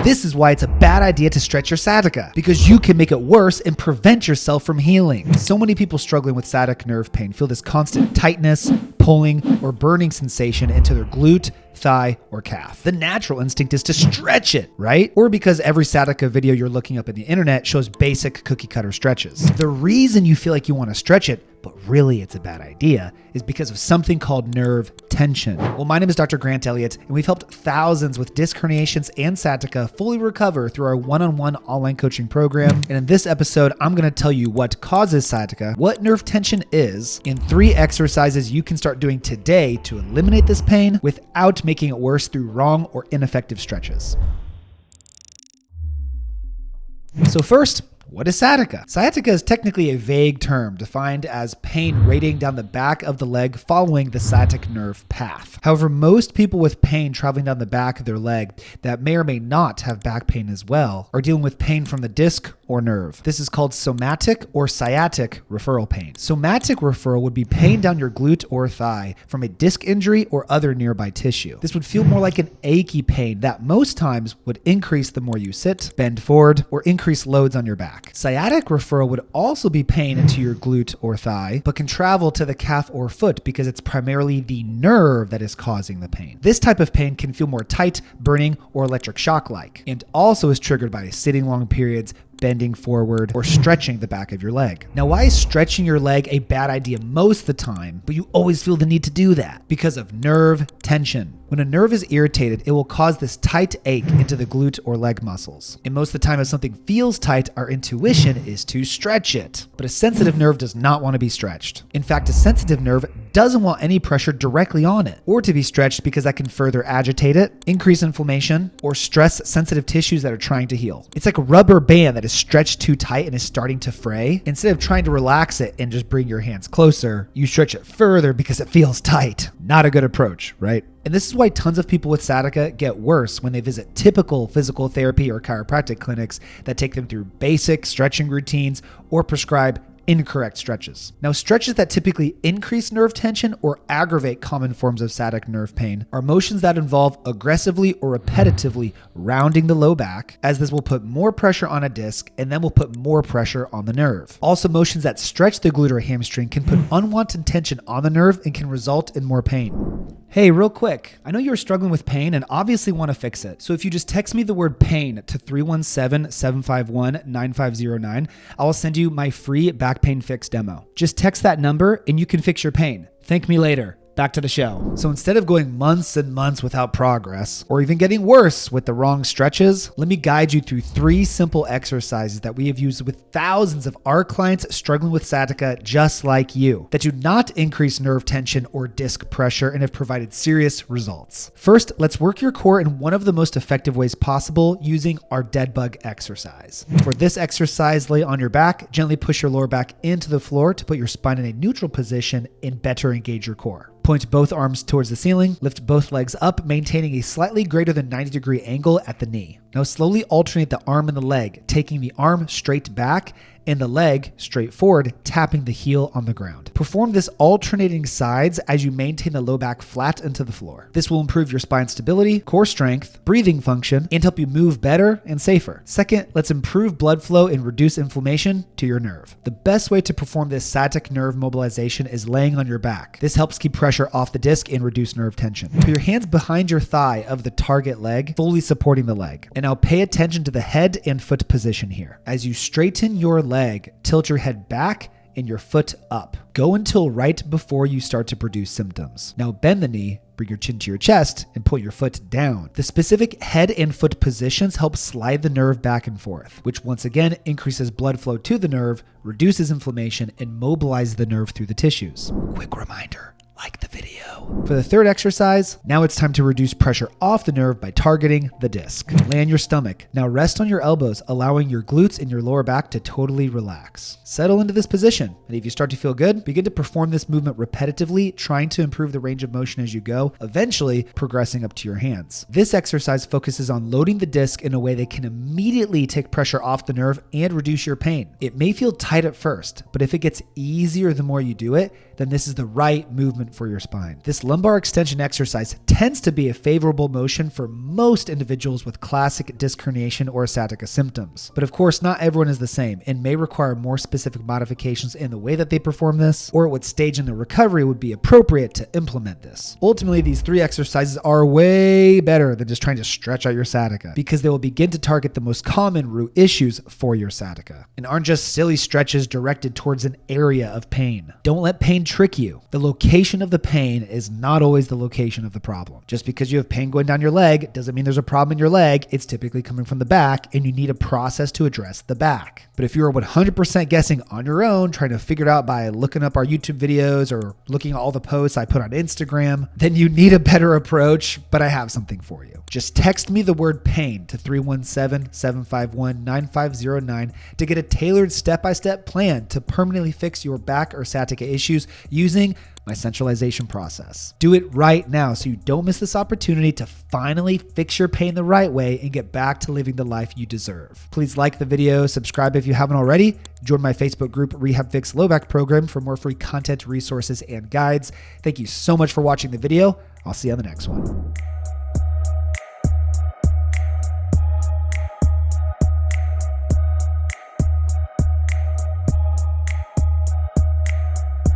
This is why it's a bad idea to stretch your sciatica, because you can make it worse and prevent yourself from healing. So many people struggling with sciatic nerve pain feel this constant tightness, pulling, or burning sensation into their glute, thigh, or calf. The natural instinct is to stretch it, right? Or because every sciatica video you're looking up in the internet shows basic cookie cutter stretches. The reason you feel like you want to stretch it, but really it's a bad idea, is because of something called nerve tension. Well, my name is Dr. Grant Elliott, and we've helped thousands with disc herniations and sciatica fully recover through our one-on-one online coaching program. And in this episode, I'm going to tell you what causes sciatica, what nerve tension is, and 3 exercises you can start doing today to eliminate this pain without making it worse through wrong or ineffective stretches. So first, what is sciatica? Sciatica is technically a vague term defined as pain radiating down the back of the leg following the sciatic nerve path. However, most people with pain traveling down the back of their leg that may or may not have back pain as well are dealing with pain from the disc or nerve. This is called somatic or sciatic referral pain. Somatic referral would be pain down your glute or thigh from a disc injury or other nearby tissue. This would feel more like an achy pain that most times would increase the more you sit, bend forward, or increase loads on your back. Sciatic referral would also be pain into your glute or thigh, but can travel to the calf or foot because it's primarily the nerve that is causing the pain. This type of pain can feel more tight, burning, or electric shock-like, and also is triggered by sitting long periods, bending forward, or stretching the back of your leg. Now, why is stretching your leg a bad idea most of the time, but you always feel the need to do that? Because of nerve tension. When a nerve is irritated, it will cause this tight ache into the glute or leg muscles. And most of the time, if something feels tight, our intuition is to stretch it. But a sensitive nerve does not want to be stretched. In fact, a sensitive nerve doesn't want any pressure directly on it or to be stretched because that can further agitate it, increase inflammation, or stress sensitive tissues that are trying to heal. It's like a rubber band that is stretched too tight and is starting to fray. Instead of trying to relax it and just bring your hands closer, you stretch it further because it feels tight. Not a good approach, right? And this is why tons of people with sciatica get worse when they visit typical physical therapy or chiropractic clinics that take them through basic stretching routines or prescribe incorrect stretches. Now, stretches that typically increase nerve tension or aggravate common forms of sciatic nerve pain are motions that involve aggressively or repetitively rounding the low back, as this will put more pressure on a disc and then will put more pressure on the nerve. Also, motions that stretch the glute or hamstring can put unwanted tension on the nerve and can result in more pain. Hey, real quick, I know you're struggling with pain and obviously want to fix it. So if you just text me the word pain to 317-751-9509, I will send you my free back pain fix demo. Just text that number and you can fix your pain. Thank me later. Back to the show. So instead of going months and months without progress, or even getting worse with the wrong stretches, let me guide you through 3 simple exercises that we have used with thousands of our clients struggling with sciatica just like you, that do not increase nerve tension or disc pressure and have provided serious results. First, let's work your core in one of the most effective ways possible using our dead bug exercise. For this exercise, lay on your back, gently push your lower back into the floor to put your spine in a neutral position and better engage your core. Point both arms towards the ceiling, lift both legs up, maintaining a slightly greater than 90-degree angle at the knee. Now slowly alternate the arm and the leg, taking the arm straight back and the leg straight forward, tapping the heel on the ground. Perform this alternating sides as you maintain the low back flat into the floor. This will improve your spine stability, core strength, breathing function, and help you move better and safer. Second, let's improve blood flow and reduce inflammation to your nerve. The best way to perform this sciatic nerve mobilization is laying on your back. This helps keep pressure off the disc and reduce nerve tension. Put your hands behind your thigh of the target leg, fully supporting the leg. And now pay attention to the head and foot position here. As you straighten your leg, tilt your head back and your foot up. Go until right before you start to produce symptoms. Now bend the knee, bring your chin to your chest, and point your foot down. The specific head and foot positions help slide the nerve back and forth, which once again increases blood flow to the nerve, reduces inflammation, and mobilizes the nerve through the tissues. Quick reminder, like the video. For the third exercise, now it's time to reduce pressure off the nerve by targeting the disc. Lay on your stomach. Now rest on your elbows, allowing your glutes and your lower back to totally relax. Settle into this position, and if you start to feel good, begin to perform this movement repetitively, trying to improve the range of motion as you go, eventually progressing up to your hands. This exercise focuses on loading the disc in a way that can immediately take pressure off the nerve and reduce your pain. It may feel tight at first, but if it gets easier the more you do it, then this is the right movement for your spine. This lumbar extension exercise tends to be a favorable motion for most individuals with classic disc herniation or sciatica symptoms. But of course, not everyone is the same and may require more specific modifications in the way that they perform this, or at what stage in the recovery would be appropriate to implement this. Ultimately, these 3 exercises are way better than just trying to stretch out your sciatica, because they will begin to target the most common root issues for your sciatica and aren't just silly stretches directed towards an area of pain. Don't let pain trick you. The location of the pain is not always the location of the problem. Just because you have pain going down your leg doesn't mean there's a problem in your leg. It's typically coming from the back, and you need a process to address the back. But if you're 100% guessing on your own, trying to figure it out by looking up our YouTube videos or looking at all the posts I put on Instagram, then you need a better approach, but I have something for you. Just text me the word pain to 317-751-9509 to get a tailored step-by-step plan to permanently fix your back or sciatica issues using my centralization process. Do it right now so you don't miss this opportunity to finally fix your pain the right way and get back to living the life you deserve. Please like the video, subscribe if you haven't already, join my Facebook group RehabFix Low Back Program for more free content, resources, and guides. Thank you so much for watching the video. I'll see you on the next one.